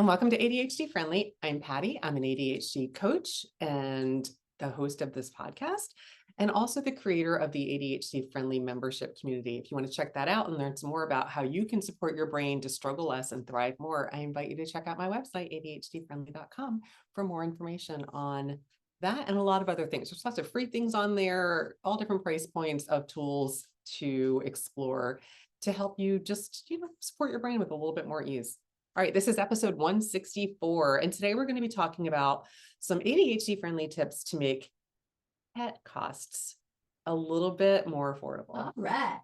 and welcome to ADHD-Friendly. I'm Patty. I'm an ADHD coach and the host of this podcast, and also the creator of the ADHD-Friendly membership community. If you want to check that out and learn some more about how you can support your brain to struggle less and thrive more, I invite you to check out my website, ADHD-Friendly.com, for more information on that and a lot of other things. There's lots of free things on there, all different price points of tools to explore to help you just, support your brain with a little bit more ease. All right, this is episode 164, and today we're going to be talking about some ADHD-friendly tips to make pet costs a little bit more affordable. All right.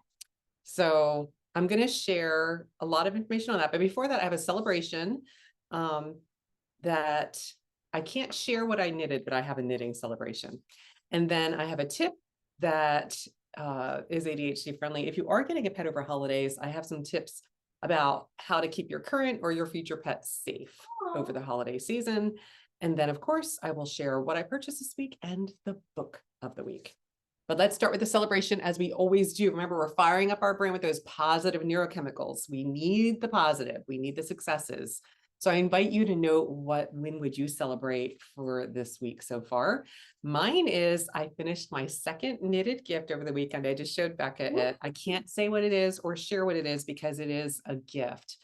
So I'm going to share a lot of information on that, but before that, I have a celebration that I can't share what I knitted, but I have a knitting celebration. And then I have a tip that is ADHD-friendly. If you are getting a pet over holidays, I have some tips about how to keep your current or your future pet safe over the holiday season. And then, of course, I will share what I purchased this week and the book of the week. But let's start with the celebration, as we always do. Remember, we're firing up our brain with those positive neurochemicals. We need the positive. We need the successes. So I invite you to know when would you celebrate for this week so far. Mine is I finished my second knitted gift over the weekend. I just showed Becca it. I can't say what it is or share what it is because it is a gift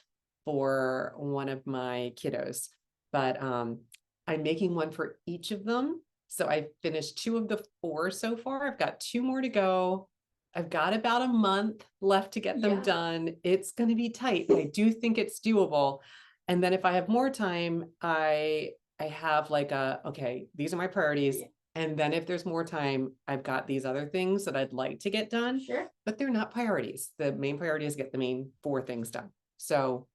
for one of my kiddos. But I'm making one for each of them. So I finished 2 of the 4 so far. I've got 2 more to go. I've got about a month left to get them done. It's going to be tight, but I do think it's doable. And then if I have more time, I have like okay, these are my priorities. And then if there's more time, I've got these other things that I'd like to get done, but they're not priorities. The main priority is get the main 4 things done. So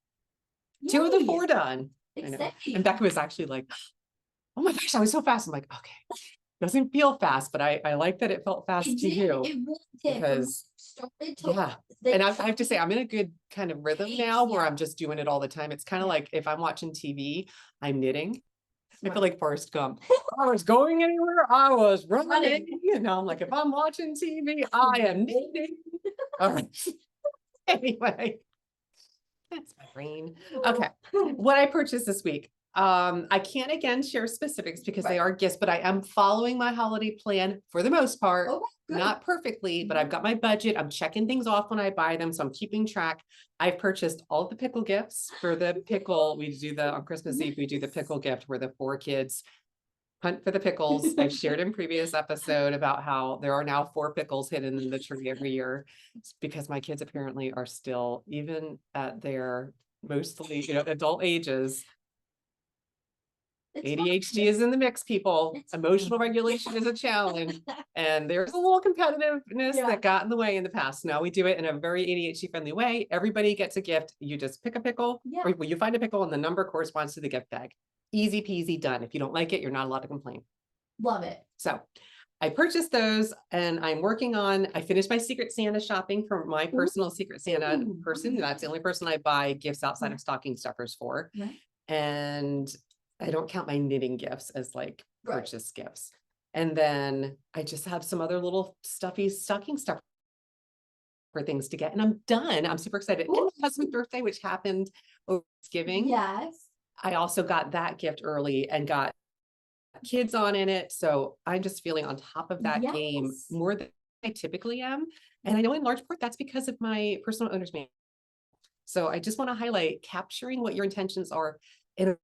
2 of the 4 done. And Becca was actually like, oh my gosh, I was so fast. I'm like, okay, doesn't feel fast, but I like that it felt fast to you. It really did. Because and I have to say, I'm in a good kind of rhythm now where I'm just doing it all the time. It's kind of like if I'm watching TV, I'm knitting. I feel like Forrest Gump. I was going anywhere, I was running. I'm like, if I'm watching TV, I am knitting. All right. Anyway, that's my brain. Okay. What I purchased this week. I can't again share specifics because they are gifts, but I am following my holiday plan for the most part. Not perfectly, but I've got my budget. I'm checking things off when I buy them, so I'm keeping track. I've purchased all the pickle gifts for the pickle. We do on Christmas Eve, we do the pickle gift where the 4 kids hunt for the pickles. I've shared in previous episode about how there are now 4 pickles hidden in the tree every year because my kids apparently are still, even at their mostly, adult ages, ADHD is in the mix, people. Emotional regulation is a challenge. And there's a little competitiveness that got in the way in the past. Now we do it in a very ADHD-friendly way. Everybody gets a gift. You just pick a pickle, or you find a pickle and the number corresponds to the gift bag. Easy peasy, done. If you don't like it, you're not allowed to complain. Love it. So I purchased those and I finished my Secret Santa shopping for my personal Secret Santa person. That's the only person I buy gifts outside of stocking stuffers for. And I don't count my knitting gifts as like purchase gifts. And then I just have some other little stuffy stocking stuffer for things to get. And I'm done. I'm super excited. And my husband's birthday, which happened over Thanksgiving. Yes. I also got that gift early and got kids on in it. So I'm just feeling on top of that game more than I typically am. And I know in large part that's because of my personal owner's manual. So I just want to highlight capturing what your intentions are in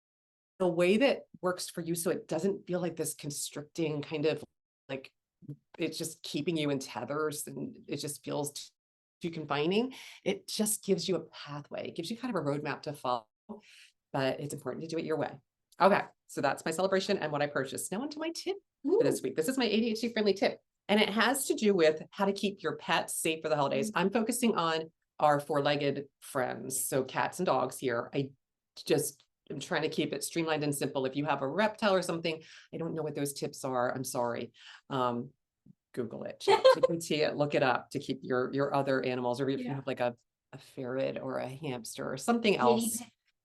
a way that works for you, so it doesn't feel like this constricting kind of like it's just keeping you in tethers and it just feels too confining. It just gives you a pathway. It gives you kind of a roadmap to follow, but it's important to do it your way. Okay, so that's my celebration and what I purchased. Now onto my tip for this week. This is my ADHD-friendly tip, and it has to do with how to keep your pets safe for the holidays. I'm focusing on our 4-legged friends, so cats and dogs here. I'm trying to keep it streamlined and simple. If you have a reptile or something, I don't know what those tips are. I'm sorry. Google it, ChatGPT it, look it up to keep your other animals, or if you have like a ferret or a hamster or something else.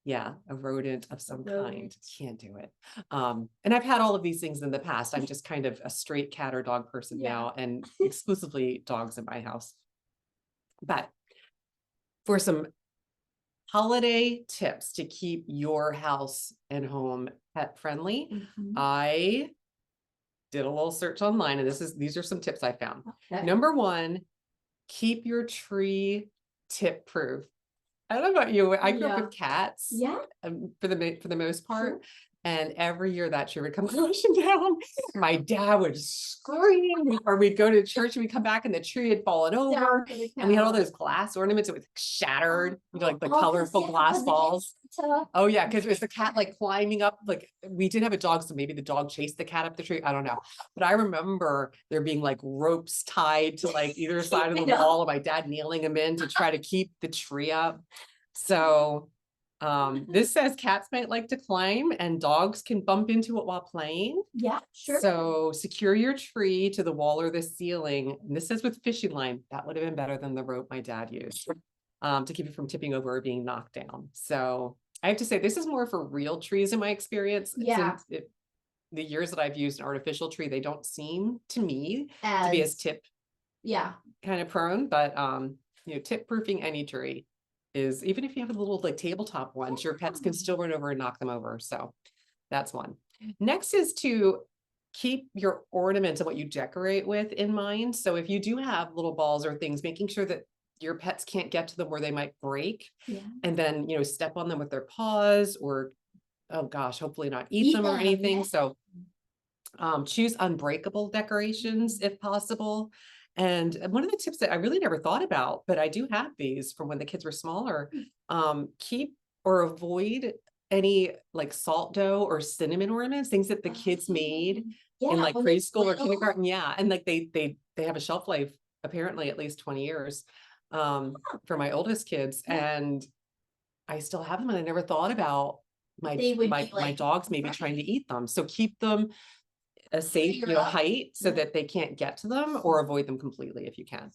A rodent of some kind. Can't do it. And I've had all of these things in the past. I'm just kind of a straight cat or dog person now, and exclusively dogs in my house. But for some holiday tips to keep your house and home pet friendly. I did a little search online, and these are some tips I found. Okay. Number one, keep your tree tip proof. I don't know about you. I grew up with cats. Yeah. For the most part. And every year that tree would come crashing down. My dad would scream, or we'd go to church and we'd come back and the tree had fallen over. And we had all those glass ornaments. It was shattered, like the colorful glass balls. Oh yeah, because it was the cat like climbing up. Like we did have a dog, so maybe the dog chased the cat up the tree. I don't know. But I remember there being like ropes tied to like either side of the wall, and my dad nailing them in to try to keep the tree up. So this says cats might like to climb and dogs can bump into it while playing. Yeah, sure. So secure your tree to the wall or the ceiling. And this says with fishing line. That would have been better than the rope my dad used to keep it from tipping over or being knocked down. So I have to say, this is more for real trees in my experience. Yeah. The years that I've used an artificial tree, they don't seem to me to be as tip kind of prone, but tip proofing any tree is, even if you have a little like tabletop ones, your pets can still run over and knock them over. So that's one. Next is to keep your ornaments and what you decorate with in mind. So if you do have little balls or things, making sure that your pets can't get to them where they might break, and then, step on them with their paws, or, oh gosh, hopefully not eat them or anything. So choose unbreakable decorations if possible. And one of the tips that I really never thought about, but I do have these from when the kids were smaller, keep or avoid any like salt dough or cinnamon ornaments, things that the kids made in like preschool or kindergarten. Yeah. And like they have a shelf life, apparently at least 20 years for my oldest kids. And I still have them, and I never thought about my dogs maybe trying to eat them. So keep them a safe height so that they can't get to them, or avoid them completely if you can.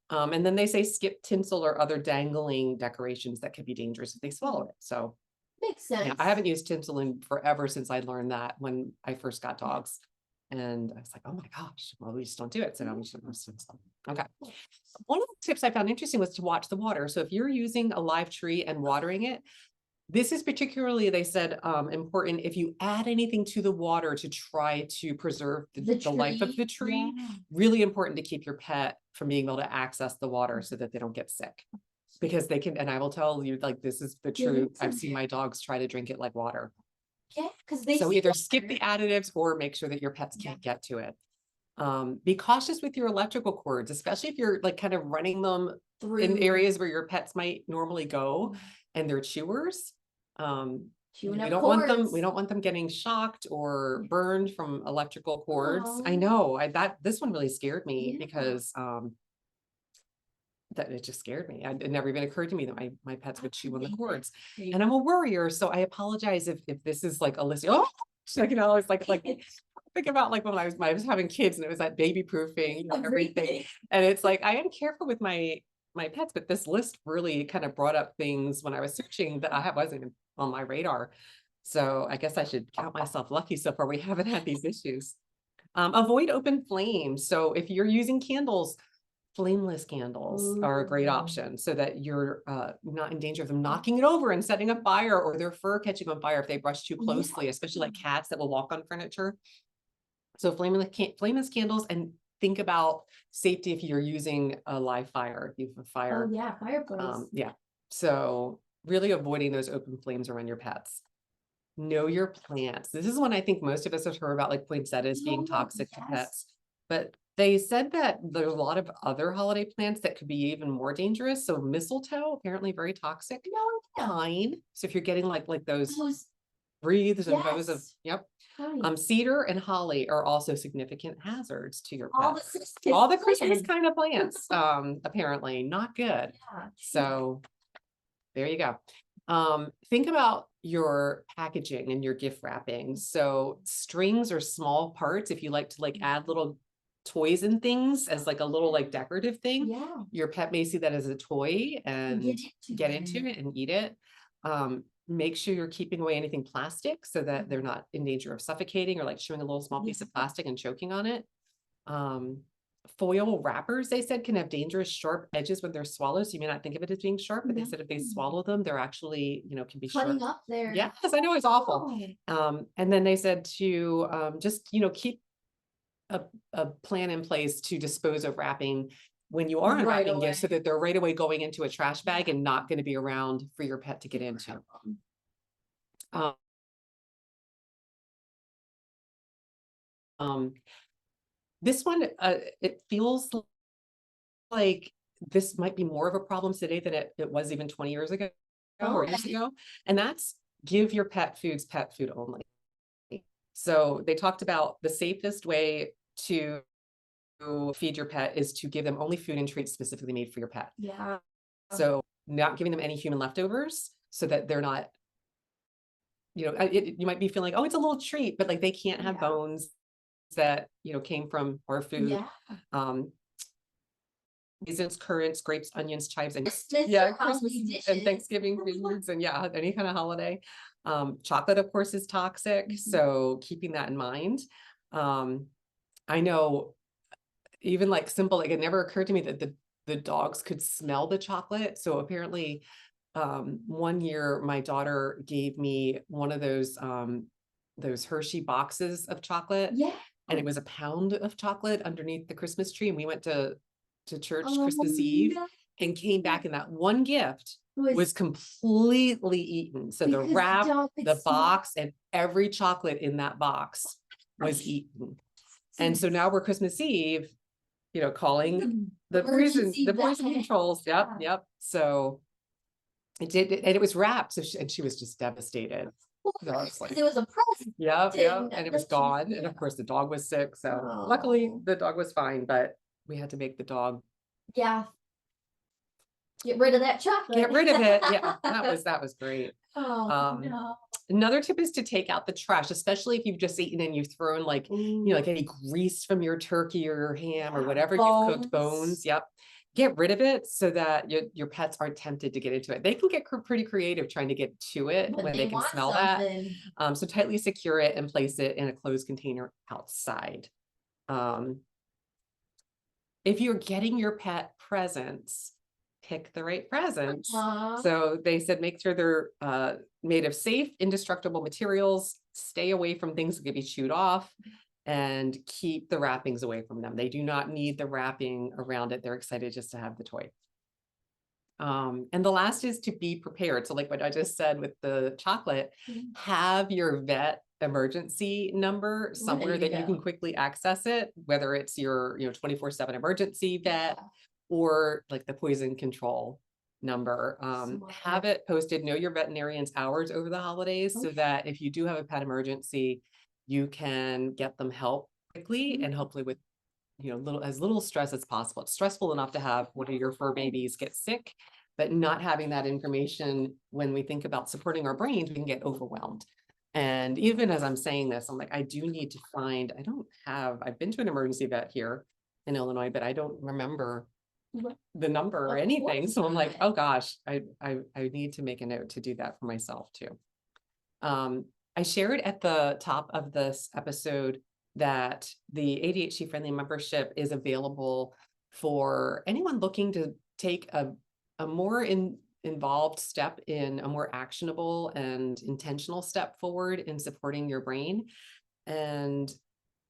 And then they say skip tinsel or other dangling decorations that could be dangerous if they swallow it. So makes sense. I haven't used tinsel in forever, since I learned that when I first got dogs. And I was like, oh my gosh, well, we just don't do it. So now we should use tinsel. Okay. One of the tips I found interesting was to watch the water. So if you're using a live tree and watering it, this is particularly, they said, important if you add anything to the water to try to preserve the life of the tree. Really important to keep your pet from being able to access the water so that they don't get sick, because they can. And I will tell you, like, this is the truth. I've seen my dogs try to drink it like water. Yeah, because they either skip the additives or make sure that your pets can't get to it. Be cautious with your electrical cords, especially if you're like kind of running them in areas where your pets might normally go, and they're chewers. We don't want them getting shocked or burned from electrical cords. I know this one really scared me because that it just scared me. It never even occurred to me that my pets would chew on the cords. And I'm a worrier, so I apologize if this is like a list. Oh, it's like think about like when I was having kids, and it was that baby proofing, everything. And it's like, I am careful with my pets, but this list really kind of brought up things when I was searching that wasn't even on my radar. So I guess I should count myself lucky so far we haven't had these issues. Avoid open flames. So if you're using candles, flameless candles are a great option, so that you're not in danger of them knocking it over and setting a fire, or their fur catching on fire if they brush too closely, especially like cats that will walk on furniture. So flameless candles, and think about safety if you're using a live fire, if you have a fire. Oh yeah, fireplace. So really avoiding those open flames around your pets. Know your plants. This is one I think most of us have heard about, like poinsettias being toxic to pets. But they said that there's a lot of other holiday plants that could be even more dangerous. So mistletoe, apparently very toxic. Pine. So if you're getting like those wreaths and bows of, cedar and holly are also significant hazards to your pets. All the Christmas kind of plants, apparently not good. So there you go. Think about your packaging and your gift wrapping. So strings or small parts, if you like to add little toys and things as like a little decorative thing, your pet may see that as a toy and get into it and eat it. Make sure you're keeping away anything plastic so that they're not in danger of suffocating or chewing a little small piece of plastic and choking on it. foil wrappers, they said, can have dangerous sharp edges when they're swallowed. So you may not think of it as being sharp, but they said if they swallow them, they're actually, can be Cutting sharp. up there. Yes, I know, it's awful. And then they said to just, keep a plan in place to dispose of wrapping when you are Right unwrapping gifts, so away. that they're right away going into a trash bag and not going to be around for your pet to get into. This one, it feels like this might be more of a problem today than it was even 20 years ago or years ago. And that's give your pet foods pet food only. So they talked about the safest way to feed your pet is to give them only food and treats specifically made for your pet. Yeah. So not giving them any human leftovers so that they're not, you might be feeling, oh, it's a little treat, but like they can't have bones that, came from our food. Yeah. Raisins, currants, grapes, onions, chives, and Christmas and Thanksgiving foods, and any kind of holiday. Chocolate, of course, is toxic, so keeping that in mind. I know, even like simple, like it never occurred to me that the dogs could smell the chocolate. So apparently, one year my daughter gave me one of those Hershey boxes of chocolate. Yeah. And it was a pound of chocolate underneath the Christmas tree. And we went to church Christmas Eve and came back, and that one gift was completely eaten. So the wrap, the box, and every chocolate in that box was eaten. And so now we're Christmas Eve, calling the poison controls. Yep. So it did, and it was wrapped. So she was just devastated. So I was like, it was a present. Yep. And it was gone. And of course the dog was sick. So luckily the dog was fine, but we had to make the dog. Yeah. Get rid of that chocolate. Get rid of it. Yeah, that was great. No. Another tip is to take out the trash, especially if you've just eaten and you've thrown like, like any grease from your turkey or your ham or whatever you've cooked, bones. Yep. Get rid of it so that your pets aren't tempted to get into it. They can get pretty creative trying to get to it when they can smell that. So tightly secure it and place it in a closed container outside. If you're getting your pet presents, pick the right presents. So they said make sure they're made of safe, indestructible materials, stay away from things that can be chewed off, and keep the wrappings away from them. They do not need the wrapping around it. They're excited just to have the toy. And the last is to be prepared. So like what I just said with the chocolate, have your vet emergency number somewhere that you can quickly access it, whether it's your 24/7 emergency vet or like the poison control number. Have it posted, know your veterinarian's hours over the holidays so that if you do have a pet emergency, you can get them help quickly and hopefully with as little stress as possible. It's stressful enough to have one of your fur babies get sick, but not having that information when we think about supporting our brains, we can get overwhelmed. And even as I'm saying this, I'm like, I do need to find, I've been to an emergency vet here in Illinois, but I don't remember the number or anything. So I'm like, oh gosh, I need to make a note to do that for myself too. I shared at the top of this episode that the ADHD-Friendly membership is available for anyone looking to take a more involved step in a more actionable and intentional step forward in supporting your brain. And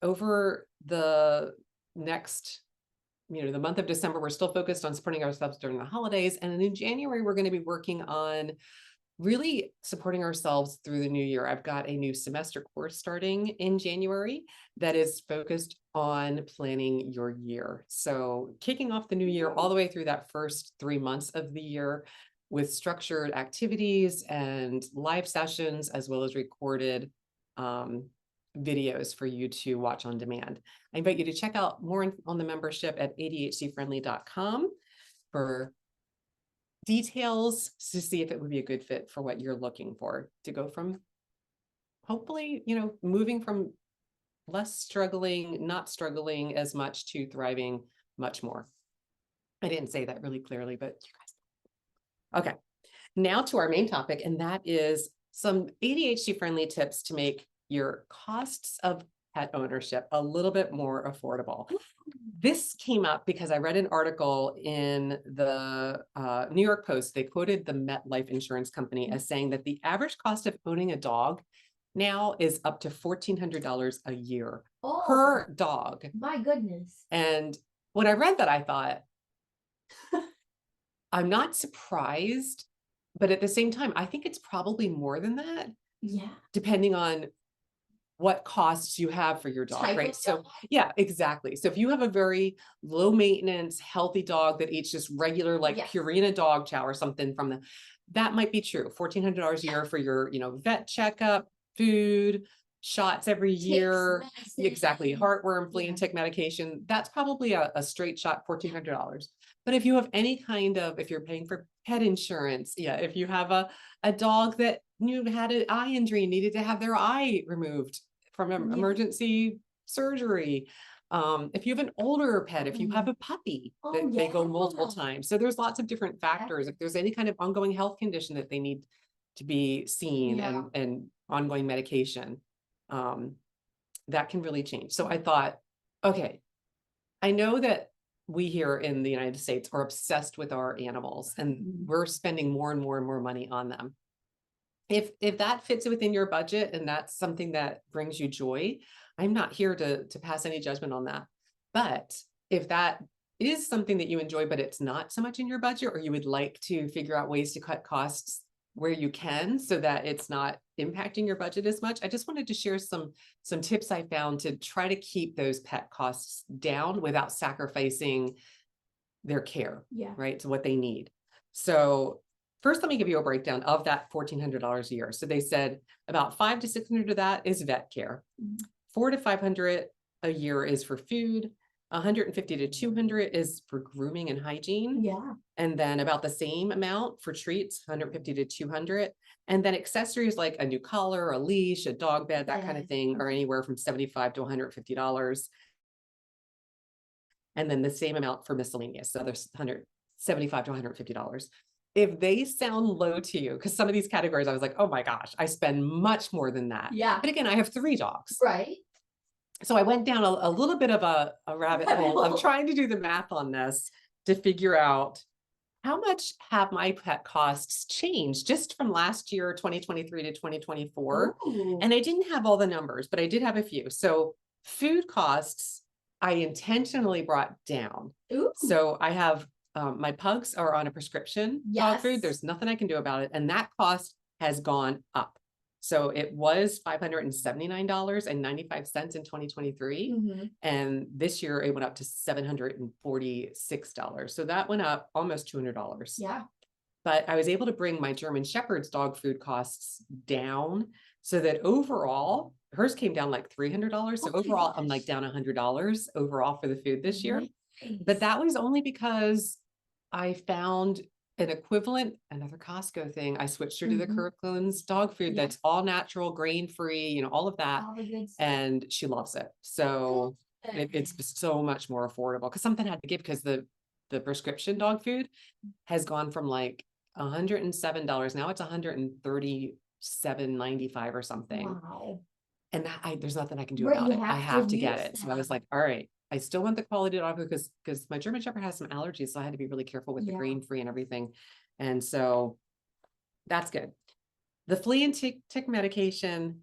over the next, the month of December, we're still focused on supporting ourselves during the holidays. And in January, we're going to be working on really supporting ourselves through the new year. I've got a new semester course starting in January that is focused on planning your year. So kicking off the new year all the way through that first 3 months of the year with structured activities and live sessions, as well as recorded videos for you to watch on demand. I invite you to check out more on the membership at ADHD-Friendly.com for details to see if it would be a good fit for what you're looking for to go from hopefully, moving from less struggling, not struggling as much to thriving much more. I didn't say that really clearly, but you guys. Okay, now to our main topic, and that is some ADHD-friendly tips to make your costs of pet ownership a little bit more affordable. this came up because I read an article in the New York Post. They quoted the MetLife insurance company as saying that the average cost of owning a dog now is up to $1,400 a year per dog. My goodness. And when I read that, I thought, I'm not surprised, but at the same time, I think it's probably more than that. Yeah. Depending on what costs you have for your dog, Type right? of So dog. yeah, exactly. So if you have a very low maintenance, healthy dog that eats just regular, like Yes. Purina dog chow or something from that might be true. $1,400 a year for your, vet checkup, food, shots every year. Exactly. Heartworm, flea and tick medication. That's probably a straight shot, $1,400. But if you have any kind of, if you're paying for pet insurance, if you have a dog that had an eye injury and needed to have their eye removed from emergency surgery. If you have an older pet, if you have a puppy, they go multiple times. So there's lots of different factors. If there's any kind of ongoing health condition that they need to be seen and ongoing medication, that can really change. So I thought, okay, I know that we here in the United States are obsessed with our animals and we're spending more and more and more money on them. If that fits within your budget and that's something that brings you joy, I'm not here to pass any judgment on that. But if that is something that you enjoy, but it's not so much in your budget, or you would like to figure out ways to cut costs where you can so that it's not impacting your budget as much, I just wanted to share some tips I found to try to keep those pet costs down without sacrificing their care, right? To what they need. So first, let me give you a breakdown of that $1,400 a year. So they said about $500 to $600 of that is vet care. $400 to $500 a year is for food. $150 to $200 is for grooming and hygiene. And then about the same amount for treats, $150 to $200. And then accessories like a new collar, a leash, a dog bed, that kind of thing, are anywhere from $75 to $150. And then the same amount for miscellaneous. So there's $175 to $150. If they sound low to you, because some of these categories, I was like, oh my gosh, I spend much more than that. But again, I have 3 dogs. Right. So I went down a little bit of a rabbit hole of trying to do the math on this to figure out how much have my pet costs changed just from last year, 2023 to 2024. And I didn't have all the numbers, but I did have a few. So food costs, I intentionally brought down. So I have my pugs are on a prescription dog food. There's nothing I can do about it. And that cost has gone up. So it was $579.95 in 2023. And this year it went up to $746. So that went up almost $200. But I was able to bring my German Shepherd's dog food costs down so that overall, hers came down like $300. So overall, I'm like down $100 overall for the food this year. But that was only because I found an equivalent, another Costco thing. I switched her to the Kirkland's dog food that's all natural, grain-free, all of that. And she loves it. So it's so much more affordable because something had to give, because the prescription dog food has gone from like $107. Now it's $137.95 or something. And there's nothing I can do about it. I have to get it. So I was like, all right, I still want the quality dog food because my German Shepherd has some allergies. So I had to be really careful with the grain-free and everything. And so that's good. The flea and tick medication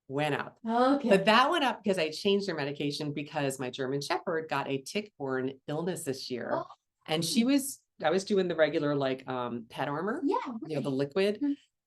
went up. But that went up because I changed their medication because my German Shepherd got a tick-borne illness this year. And I was doing the regular like pet armor, the liquid.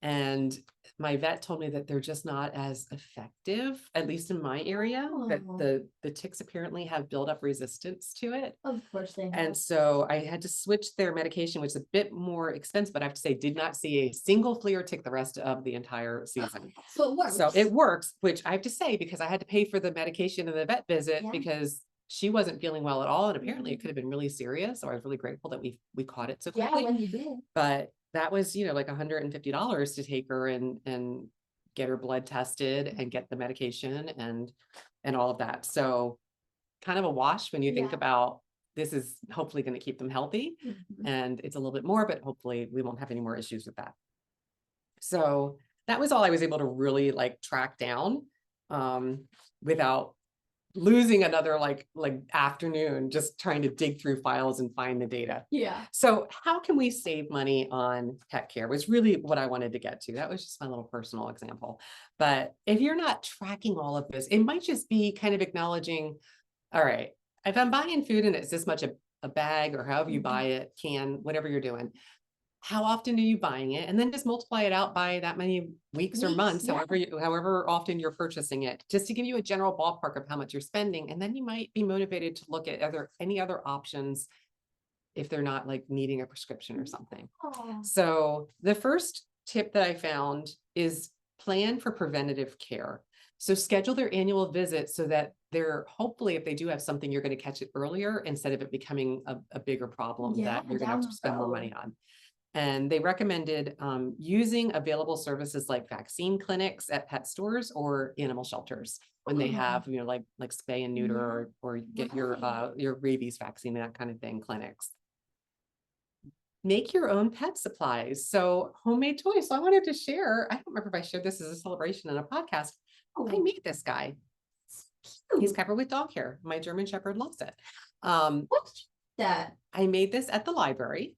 And my vet told me that they're just not as effective, at least in my area, that the ticks apparently have built up resistance to it. Of course they have. And so I had to switch their medication, which is a bit more expensive, but I have to say, did not see a single flea or tick the rest of the entire season. So it works. So it works, which I have to say, because I had to pay for the medication and the vet visit because she wasn't feeling well at all. And apparently it could have been really serious. So I was really grateful that we caught it so quickly. When you did. But that was, like $150 to take her and get her blood tested and get the medication and all of that. So kind of a wash when you think about this is hopefully going to keep them healthy, and it's a little bit more, but hopefully we won't have any more issues with that. So that was all I was able to really like track down without losing another like afternoon just trying to dig through files and find the data. Yeah. So how can we save money on pet care was really what I wanted to get to. That was just my little personal example. But if you're not tracking all of this, it might just be kind of acknowledging, all right, if I'm buying food and it's this much a bag or however you buy it, can, whatever you're doing, how often are you buying it? And then just multiply it out by that many weeks or months, yeah. however often you're purchasing it, just to give you a general ballpark of how much you're spending. And then you might be motivated to look at any other options if they're not like needing a prescription or something. Oh. So the first tip that I found is plan for preventative care. So schedule their annual visit so that they're hopefully, if they do have something, you're going to catch it earlier instead of it becoming a bigger problem that you're going to have to spend more money on. And they recommended using available services like vaccine clinics at pet stores or animal shelters when they have, like spay and neuter or get your rabies vaccine, that kind of thing, clinics. Make your own pet supplies. So homemade toys. So I wanted to share, I don't remember if I shared this as a celebration in a podcast. I made this guy. He's covered with dog hair. My German Shepherd loves it. What's that? I made this at the library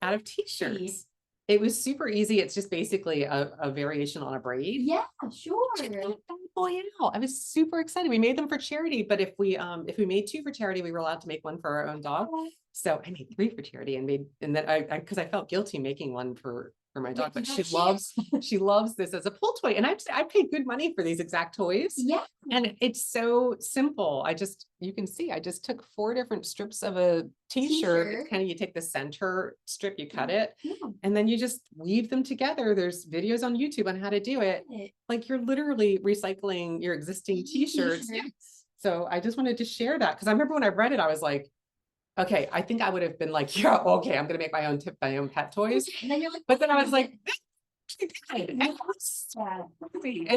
out of t-shirts. It was super easy. It's just basically a variation on a braid. Yeah, sure. Boy, I was super excited. We made them for charity, but if we made 2 for charity, we were allowed to make 1 for our own dog. So I made 3 for charity and then I because I felt guilty making 1 for my dog, but she loves this as a pull toy. And I paid good money for these exact toys. Yeah. And it's so simple. You can see, I just took 4 different strips of a t-shirt. Kind of, you take the center strip, you cut it, and then you just weave them together. There's videos on YouTube on how to do it. Like you're literally recycling your existing t-shirts. So I just wanted to share that because I remember when I read it, I was like, okay, I think I would have been like, yeah, okay, I'm going to make my own pet toys. But then I was like, it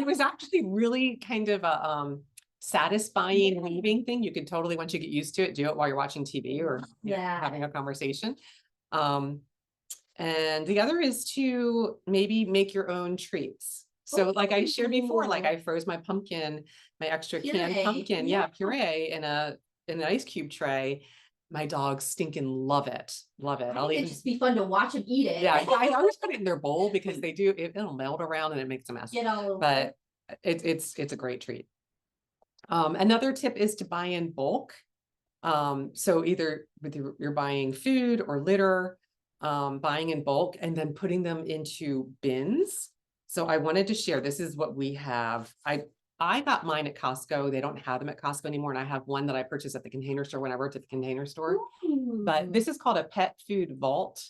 was actually really kind of a satisfying weaving thing. You could totally, once you get used to it, do it while you're watching TV or having a conversation. And the other is to maybe make your own treats. So like I shared before, like I froze my pumpkin, my extra canned pumpkin, puree in an ice cube tray. My dogs stinking love it. I'll even just be fun to watch them eat it. Yeah, I always put it in their bowl because it'll melt around and it makes a mess. But it's a great treat. Another tip is to buy in bulk. So either you're buying food or litter, buying in bulk and then putting them into bins. So I wanted to share, this is what we have. I got mine at Costco. They don't have them at Costco anymore. And I have one that I purchased at the Container Store when I worked at the Container Store. But this is called a pet food vault.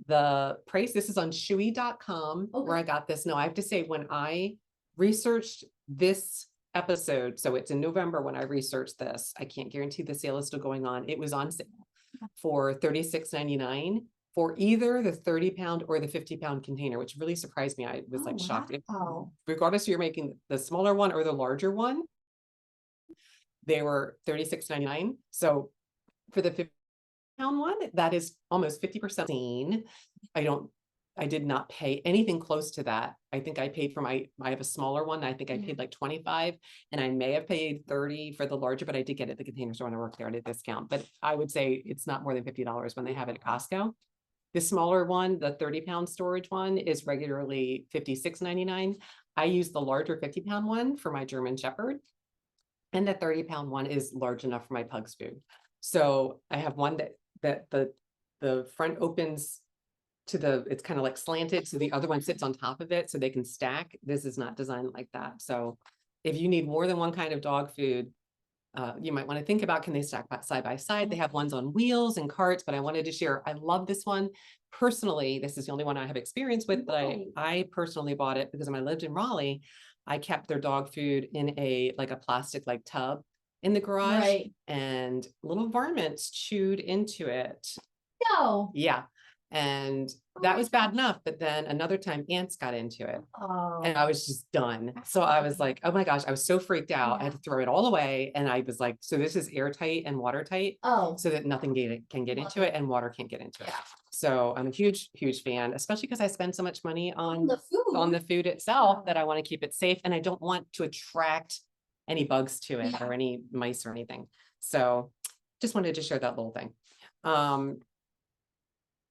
The price, this is on chewy.com where I got this. No, I have to say, when I researched this episode, so it's in November when I researched this, I can't guarantee the sale is still going on. It was on sale for $36.99 for either the 30-pound or the 50-pound container, which really surprised me. I was like shocked. Regardless if you're making the smaller one or the larger one, they were $36.99. So for the 50-pound one, that is almost 50%. I did not pay anything close to that. I think I paid for I have a smaller one. I think I paid like 25 and I may have paid 30 for the larger, but I did get it at the Container Store when I worked there at a discount. But I would say it's not more than $50 when they have it at Costco. The smaller one, the 30-pound storage one, is regularly $56.99. I use the larger 50-pound one for my German Shepherd. And the 30-pound one is large enough for my pug's food. So I have one that the front opens to it's kind of like slanted. So the other one sits on top of it so they can stack. This is not designed like that. So if you need more than one kind of dog food, you might want to think about, can they stack side by side? They have ones on wheels and carts, but I wanted to share, I love this one. Personally, this is the only one I have experience with, but I personally bought it because when I lived in Raleigh, I kept their dog food in a plastic tub in the garage and little varmints chewed into it. No. Yeah. And that was bad enough. But then another time ants got into it and I was just done. So I was like, oh my gosh, I was so freaked out. I had to throw it all away. And I was like, so this is airtight and watertight so that nothing can get into it and water can't get into it. So I'm a huge, huge fan, especially because I spend so much money on the food itself that I want to keep it safe. And I don't want to attract any bugs to it Yeah. or any mice or anything. So just wanted to share that little thing.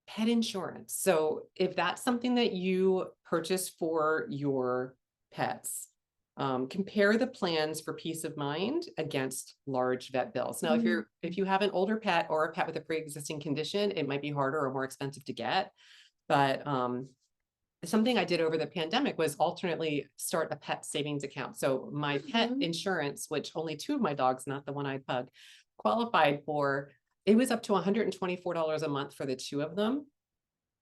Pet insurance. So if that's something that you purchase for your pets, compare the plans for peace of mind against large vet bills. Now, if you have an older pet or a pet with a pre-existing condition, it might be harder or more expensive to get. But something I did over the pandemic was alternately start a pet savings account. So my pet insurance, which only 2 of my dogs, not the one I pug, qualified for, it was up to $124 a month for the 2 of them.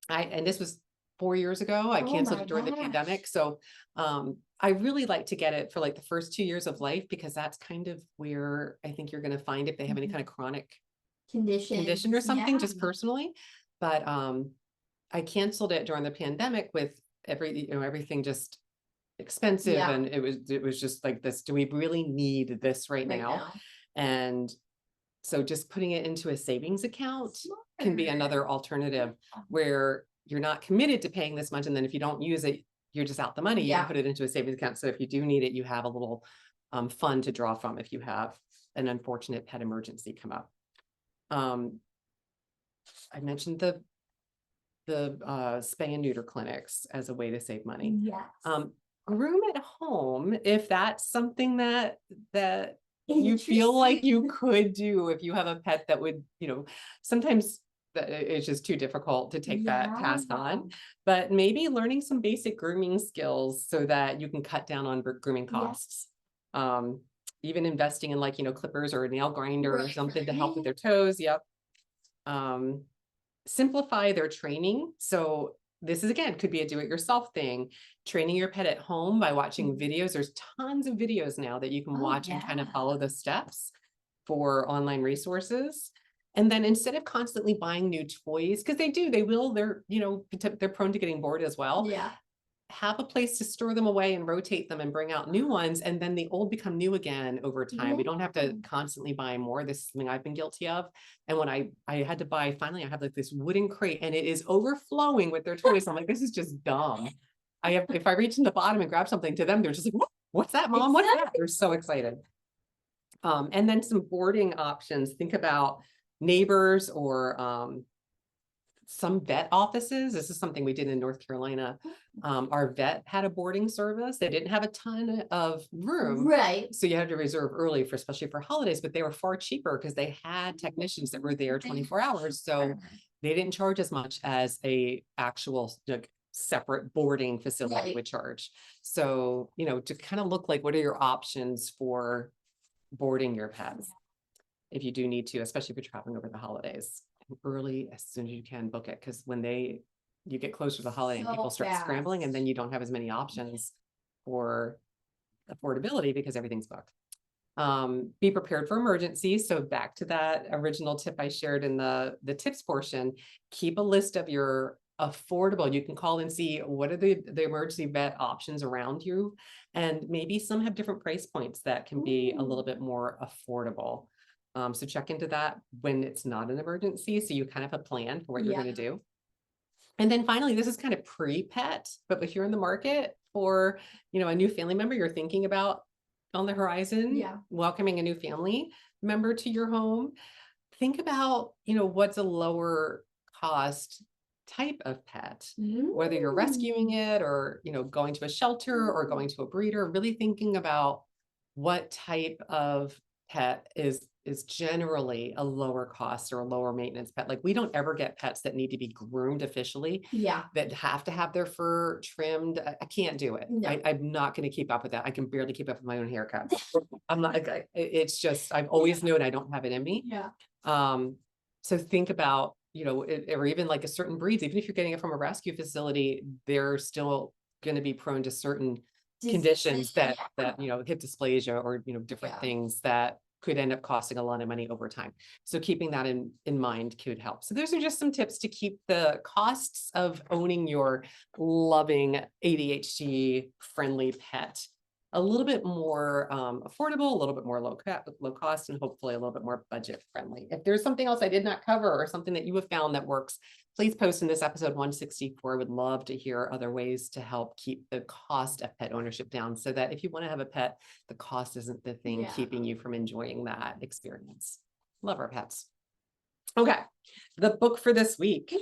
And this was 4 years ago. I canceled it during the pandemic. So I really like to get it for like the first 2 years of life, because that's kind of where I think you're going to find if they have any kind of chronic condition or something, just personally. But I canceled it during the pandemic with everything just expensive. And it was just like this, do we really need this right now? And so just putting it into a savings account can be another alternative where you're not committed to paying this much. And then if you don't use it, you're just out the money. You can put it into a savings account. So if you do need it, you have a little fund to draw from if you have an unfortunate pet emergency come up. I mentioned the spay and neuter clinics as a way to save money. Groom at home, if that's something that you feel like you could do if you have a pet that would, sometimes it's just too difficult to take that task on, but maybe learning some basic grooming skills so that you can cut down on grooming costs. Even investing in clippers or a nail grinder or something to help with their toes. Simplify their training. So this is, again, could be a do-it-yourself thing. Training your pet at home by watching videos. There's tons of videos now that you can watch and kind of follow the steps for online resources. And then instead of constantly buying new toys, because they're prone to getting bored as well. Have a place to store them away and rotate them and bring out new ones. And then the old become new again over time. We don't have to constantly buy more. This is something I've been guilty of. And when I had to buy, finally, I have like this wooden crate and it is overflowing with their toys. I'm like, this is just dumb. If I reach in the bottom and grab something, to them, they're just like, what's that, Mom? What's that? They're so excited. And then some boarding options. Think about neighbors or some vet offices. This is something we did in North Carolina. Our vet had a boarding service. They didn't have a ton of room. So you had to reserve early especially for holidays, but they were far cheaper because they had technicians that were there 24 hours. So they didn't charge as much as a actual separate boarding facility would charge. So, to kind of look like, what are your options for boarding your pets if you do need to, especially if you're traveling over the holidays. Early, as soon as you can, book it, because when you get closer to the holiday and people start scrambling, and then you don't have as many options for affordability because everything's booked. Be prepared for emergencies. So back to that original tip I shared in the tips portion, keep a list of your affordable. You can call and see what are the emergency vet options around you, and maybe some have different price points that can be a little bit more affordable. So check into that when it's not an emergency, so you kind of have a plan for what you're going to do. And then finally, this is kind of pre-pet, but if you're in the market for, a new family member you're thinking about on the horizon, welcoming a new family member to your home, think about, what's a lower cost type of pet, whether you're rescuing it or, going to a shelter or going to a breeder, really thinking about what type of pet is generally a lower cost or a lower maintenance pet. Like, we don't ever get pets that need to be groomed officially, that have to have their fur trimmed. I can't do it. I'm not going to keep up with that. I can barely keep up with my own haircut. I'm not, it's just, I've always known I don't have it in me. So think about, or even like a certain breeds, even if you're getting it from a rescue facility, they're still going to be prone to certain conditions that hip dysplasia or, different things that could end up costing a lot of money over time. So keeping that in mind could help. So those are just some tips to keep the costs of owning your loving ADHD friendly pet a little bit more affordable, a little bit more low cost, and hopefully a little bit more budget friendly. If there's something else I did not cover or something that you have found that works, please post in this episode 164. Would love to hear other ways to help keep the cost of pet ownership down so that if you want to have a pet, the cost isn't the thing keeping you from enjoying that experience. Love our pets. Okay, the book for this week.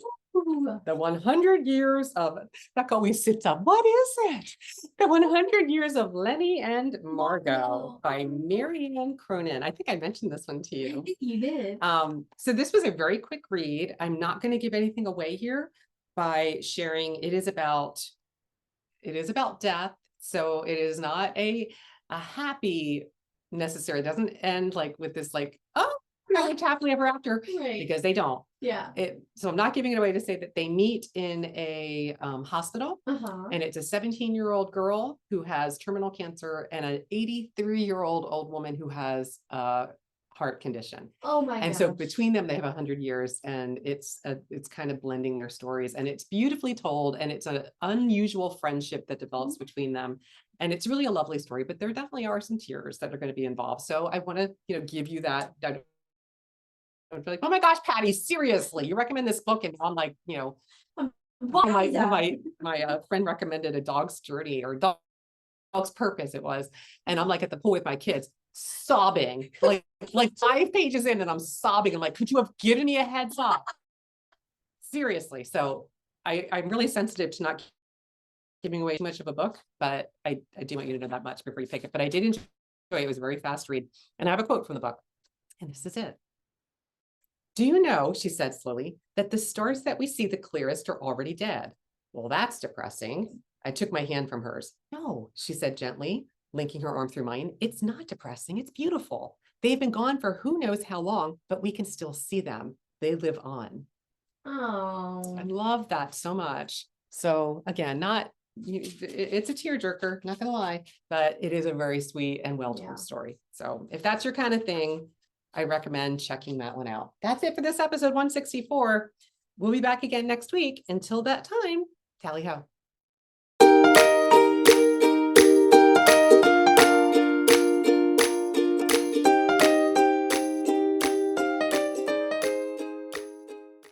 The 100 Years of, Beck always sits up. What is it? The 100 Years of Lenny and Margot by Marianne Cronin. I think I mentioned this one to you. You did. So this was a very quick read. I'm not going to give anything away here by sharing. It is about death. So it is not a happy necessarily. It doesn't end like with this like, oh, we lived happily ever after, because they don't. Yeah. So I'm not giving it away to say that they meet in a hospital, and it's a 17-year-old girl who has terminal cancer and an 83-year-old old woman who has a heart condition. Oh my And gosh. so between them, they have 100 years, and it's kind of blending their stories, and it's beautifully told, and it's an unusual friendship that develops between them. And it's really a lovely story, but there definitely are some tears that are going to be involved. So I want to, give you that. I'm like, oh my gosh, Patty, seriously, you recommend this book? And I'm like, my friend recommended A Dog's Journey or Dog's Purpose, it was. And I'm like at the pool with my kids, sobbing, like 5 pages in, and I'm sobbing. I'm like, could you have given me a heads up? Seriously. So I'm really sensitive to not giving away too much of a book, but I do want you to know that much before you pick it. But I did enjoy it. It was a very fast read. And I have a quote from the book, and this is it. Do you know, she said slowly, that the stars that we see the clearest are already dead? Well, that's depressing. I took my hand from hers. No, she said gently, linking her arm through mine. It's not depressing. It's beautiful. They've been gone for who knows how long, but we can still see them. They live on. Oh, I love that so much. So again, it's a tearjerker, not gonna lie, but it is a very sweet and well-told story. So if that's your kind of thing, I recommend checking that one out. That's it for this episode 164. We'll be back again next week. Until that time, tally ho.